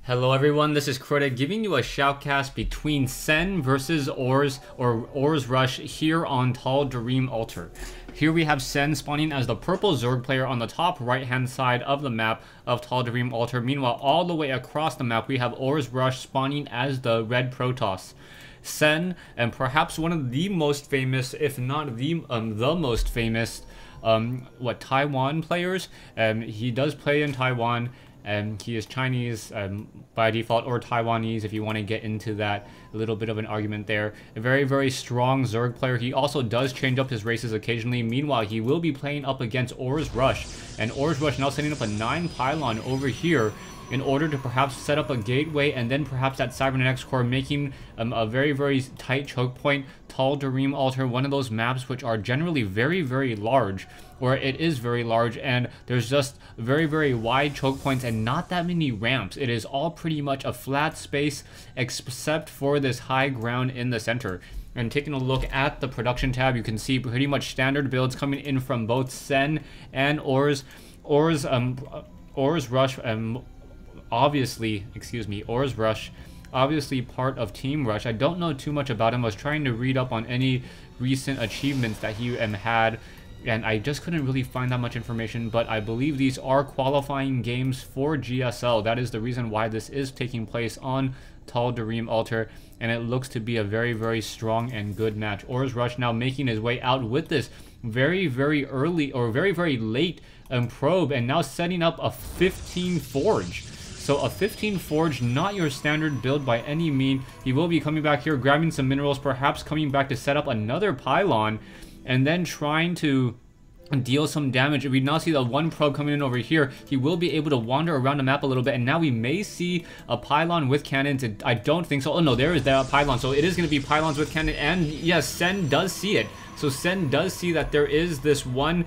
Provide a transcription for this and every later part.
Hello everyone, this is Crota giving you a shoutcast between Sen versus Ors or Ors Rush here on Tal'Darim Altar. Here we have Sen spawning as the purple Zerg player on the top right hand side of the map of Tal'Darim Altar. Meanwhile, all the way across the map we have Ors Rush spawning as the red Protoss. Sen, and perhaps one of the most famous, if not the most famous, Taiwan players. He does play in Taiwan. He is Chinese by default, or Taiwanese if you want to get into that, a little bit of an argument there. A very, very strong Zerg player. He also does change up his races occasionally. Meanwhile, he will be playing up against Ors Rush. And Ors Rush now setting up a 9 pylon over here in order to perhaps set up a gateway, and then perhaps that cybernetics core, making a very, very tight choke point. Tal'Darim Altar, one of those maps which are generally very, very large, or it is very large, and there's just very, very wide choke points and not that many ramps. It is all pretty much a flat space except for this high ground in the center. And taking a look at the production tab, you can see pretty much standard builds coming in from both Sen and Ors. Ors Rush, Ors Rush, obviously part of Team Rush. I don't know too much about him. I was trying to read up on any recent achievements that he had, and I just couldn't really find that much information, but I believe these are qualifying games for GSL. That is the reason why this is taking place on Tal'Darim Altar, and it looks to be a very, very strong and good match. Ors Rush now making his way out with this very, very early, or very, very late probe, and now setting up a 15 Forge. So a 15 Forge, not your standard build by any mean. He will be coming back here, grabbing some minerals, perhaps coming back to set up another pylon, and then trying to deal some damage. If we now see the one probe coming in over here, he will be able to wander around the map a little bit, and now we may see a pylon with cannons. I don't think so. Oh no, there is that pylon. So it is going to be pylons with cannon, and yes, Sen does see it. So Sen does see that there is this one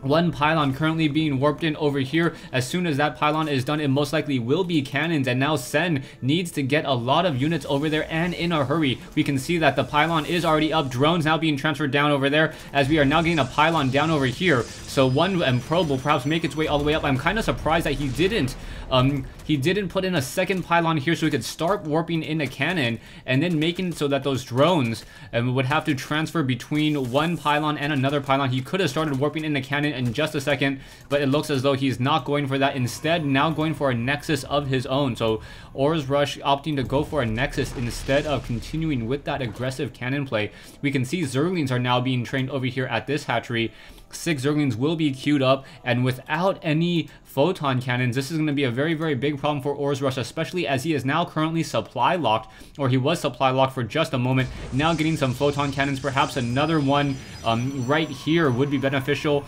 pylon currently being warped in over here. As soon as that pylon is done, it most likely will be cannons, and now Sen needs to get a lot of units over there and in a hurry. We can see that the pylon is already up. Drones now being transferred down over there, as we are now getting a pylon down over here. So one probe will perhaps make its way all the way up. I'm kind of surprised that he didn't put in a second pylon here so he could start warping in a cannon, and then making so that those drones would have to transfer between one pylon and another pylon. He could have started warping in the cannon in just a second, but it looks as though he's not going for that. Instead, now going for a nexus of his own. So Ors Rush opting to go for a nexus instead of continuing with that aggressive cannon play. We can see Zerglings are now being trained over here at this hatchery. 6 Zerglings will be queued up, and without any photon cannons, this is going to be a very, very big problem for Ors Rush, especially as he is now currently supply locked, or he was supply locked for just a moment. Now getting some photon cannons, perhaps another one right here would be beneficial,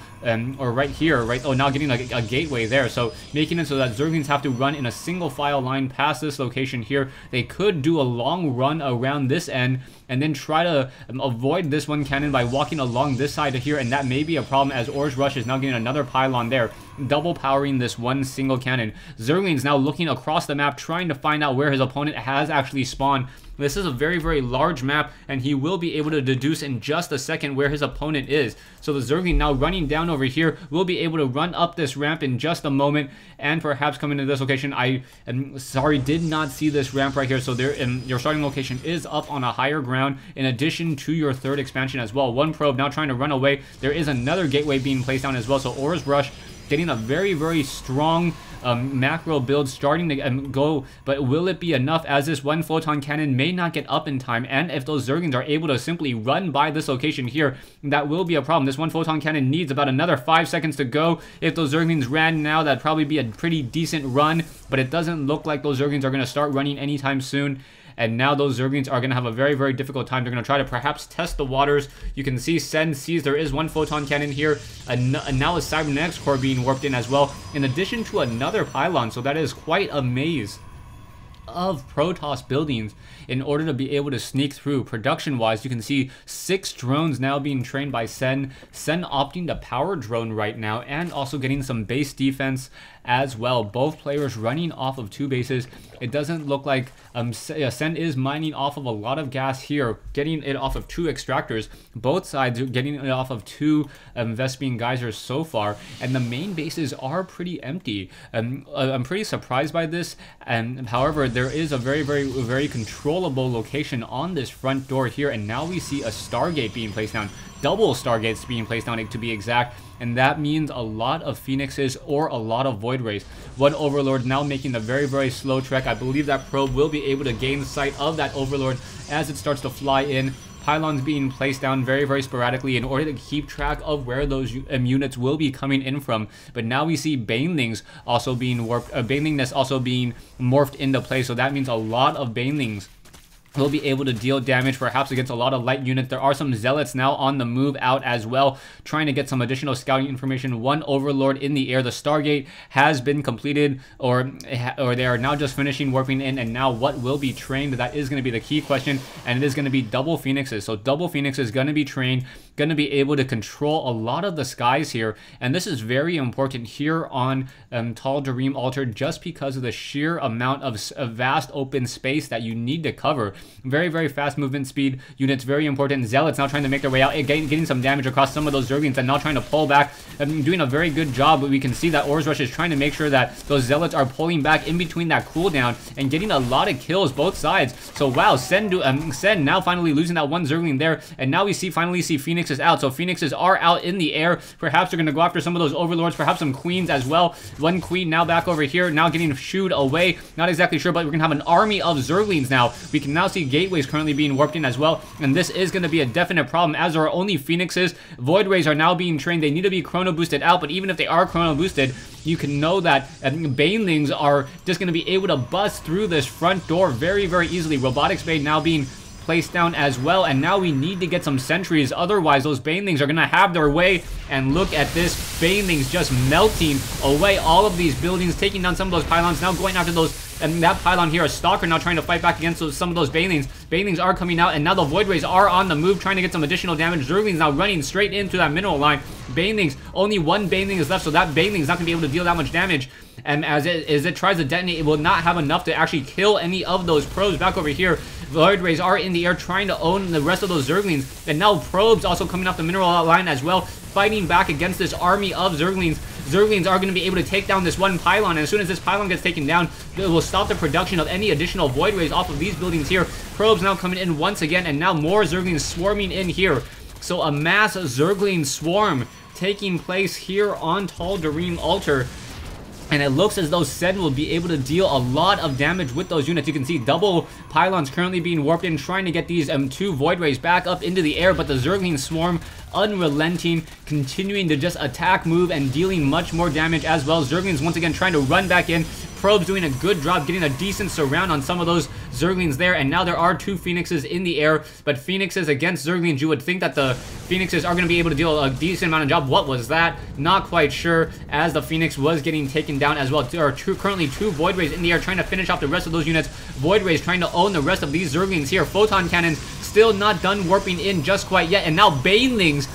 or right here, right? Oh, now getting a gateway there, so making it so that Zerglings have to run in a single file line past this location here. They could do a long run around this end and then try to avoid this one cannon by walking along this side here, and that may be a problem, as Ors Rush is now getting another pylon there, double powering this one single cannon. Zergling's now looking across the map, trying to find out where his opponent has actually spawned. This is a very, very large map, and he will be able to deduce in just a second where his opponent is. So the Zergling now running down over here will be able to run up this ramp in just a moment, and perhaps come into this location. I am sorry, did not see this ramp right here. So there, your starting location is up on a higher ground, in addition to your third expansion as well. One probe now trying to run away. There is another gateway being placed down as well. So Ors Rush getting a very, very strong macro build starting to go, but will it be enough, as this one photon cannon may not get up in time? And if those Zerglings are able to simply run by this location here, that will be a problem. This one photon cannon needs about another 5 seconds to go. If those Zerglings ran now, that'd probably be a pretty decent run, but it doesn't look like those Zerglings are going to start running anytime soon. And now those Zerglings are going to have a very, very difficult time. They're going to try to perhaps test the waters. You can see Sen sees there is one photon cannon here, and now a cybernetics core being warped in as well, in addition to another pylon. So that is quite a maze of Protoss buildings in order to be able to sneak through. Production-wise, you can see 6 drones now being trained by Sen. Sen opting to power drone right now and also getting some base defense as well. Both players running off of 2 bases. It doesn't look like Sen is mining off of a lot of gas here, getting it off of 2 extractors. Both sides are getting it off of 2 Vespene geysers so far, and the main bases are pretty empty. I'm pretty surprised by this, and however, there is a very controllable location on this front door here, and now we see a Stargate being placed down. Double Stargates being placed down, to be exact, and that means a lot of Phoenixes or a lot of Void Rays. One Overlord now making a very slow trek. I believe that probe will be able to gain sight of that Overlord as it starts to fly in. Pylons being placed down very sporadically in order to keep track of where those units will be coming in from. But now we see Banelings also being warped, Banelingness also being morphed into place, so that means a lot of Banelings will be able to deal damage perhaps against a lot of light units. There are some Zealots now on the move out as well, trying to get some additional scouting information. One Overlord in the air. The Stargate has been completed, or they are now just finishing warping in, and now what will be trained? That is going to be the key question, and it is going to be double Phoenixes. So double Phoenix is going to be trained, going to be able to control a lot of the skies here, and this is very important here on Tal'Darim Altar, just because of the sheer amount of vast open space that you need to cover. Very fast movement speed units, very important. Zealots now trying to make their way out, getting some damage across some of those Zerglings, and now trying to pull back, doing a very good job. But we can see that Ors Rush is trying to make sure that those Zealots are pulling back in between that cooldown and getting a lot of kills both sides. So wow, Sen now finally losing that one Zergling there, and now we finally see Phoenixes out. So Phoenixes are out in the air. Perhaps they're going to go after some of those Overlords, perhaps some Queens as well. One Queen now back over here, now getting shooed away. Not exactly sure, but we're going to have an army of Zerglings now. We can now see gateways currently being warped in as well, and this is going to be a definite problem as there are only Phoenixes. Void Rays are now being trained. They need to be chrono boosted out, but even if they are chrono boosted, you can know that Banelings are just going to be able to bust through this front door very easily. Robotics Bay now being placed down as well, and now we need to get some sentries, otherwise those Banelings are going to have their way. And look at this, Banelings just melting away all of these buildings, taking down some of those pylons, now going after those, and that pylon here, a Stalker now trying to fight back against some of those Banelings. Banelings are coming out, and now the Void Rays are on the move, trying to get some additional damage. Zerglings now running straight into that mineral line. Banelings, only one Baneling is left, so that Baneling is not going to be able to deal that much damage. And as it tries to detonate, it will not have enough to actually kill any of those probes. Back over here, Void Rays are in the air trying to own the rest of those Zerglings, and now probes also coming off the mineral line as well, fighting back against this army of Zerglings. Zerglings are going to be able to take down this one pylon, and as soon as this pylon gets taken down, it will stop the production of any additional Void Rays off of these buildings here. Probes now coming in once again, and now more Zerglings swarming in here. So a mass Zergling swarm taking place here on Tal'Darim Altar. And it looks as though Sen will be able to deal a lot of damage with those units. You can see double pylons currently being warped in, trying to get these 2 Void Rays back up into the air. But the Zergling swarm, unrelenting, continuing to just attack, move, and dealing much more damage as well. Zerglings once again trying to run back in. Probes doing a good job getting a decent surround on some of those Zerglings there, and now there are 2 Phoenixes in the air, but Phoenixes against Zerglings, you would think that the Phoenixes are going to be able to deal a decent amount of job. What was that? Not quite sure, as the Phoenix was getting taken down as well. There are currently 2 Void Rays in the air trying to finish off the rest of those units. Void Rays trying to own the rest of these Zerglings here. Photon Cannons still not done warping in just quite yet, and now Banelings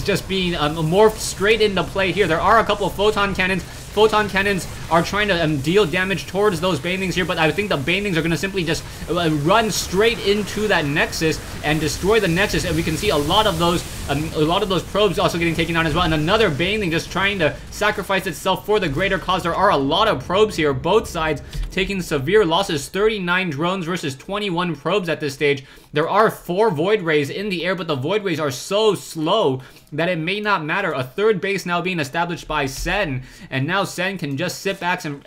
just being morphed straight into play here. There are a couple of Photon Cannons. Photon Cannons are trying to deal damage towards those Banelings here, but I think the Banelings are going to simply just run straight into that Nexus and destroy the Nexus, and we can see a lot of those probes also getting taken down as well, and another Baneling just trying to sacrifice itself for the greater cause. There are a lot of probes here, both sides taking severe losses. 39 drones versus 21 probes at this stage. There are 4 Void Rays in the air, but the Void Rays are so slow that it may not matter. A third base now being established by Sen, and now Sen can just sit back and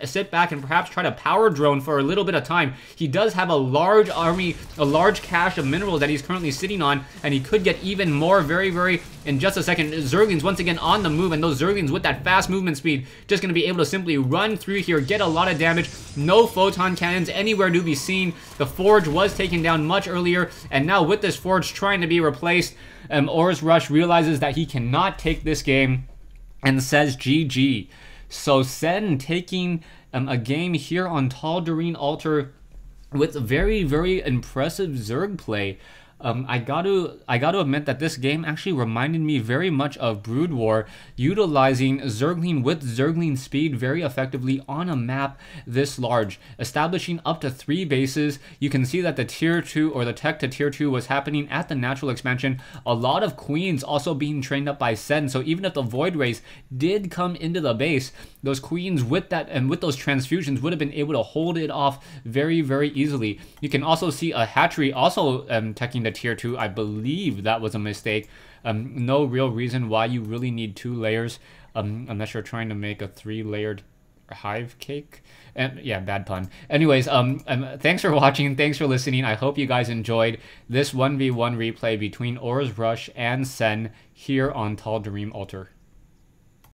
perhaps try to power drone for a little bit of time. He does have a large army, a large cache of minerals that he's currently sitting on, and he could get even more very in just a second. Zerglings once again on the move, and those Zerglings with that fast movement speed just going to be able to simply run through here, get a lot of damage. No Photon Cannons anywhere to be seen. The Forge was taken down much earlier, and now with this Forge trying to be replaced, Ors Rush realizes that he cannot take this game and says GG. So Sen taking a game here on Tal'Darim Altar with very, very impressive Zerg play. I got to admit that this game actually reminded me very much of Brood War, utilizing Zergling with Zergling speed very effectively on a map this large, establishing up to 3 bases. You can see that the tier 2 or the tech to tier 2 was happening at the natural expansion. A lot of queens also being trained up by Sen, so even if the Void Race did come into the base, those queens with that and with those transfusions would have been able to hold it off very, very easily. You can also see a hatchery also teching the tier 2. I believe that was a mistake. No real reason why you really need 2 layers unless you're trying to make a 3-layered hive cake. And yeah, bad pun. Anyways, thanks for watching, thanks for listening. I hope you guys enjoyed this 1v1 replay between Aura's Rush and Sen here on Tal'Darim Altar.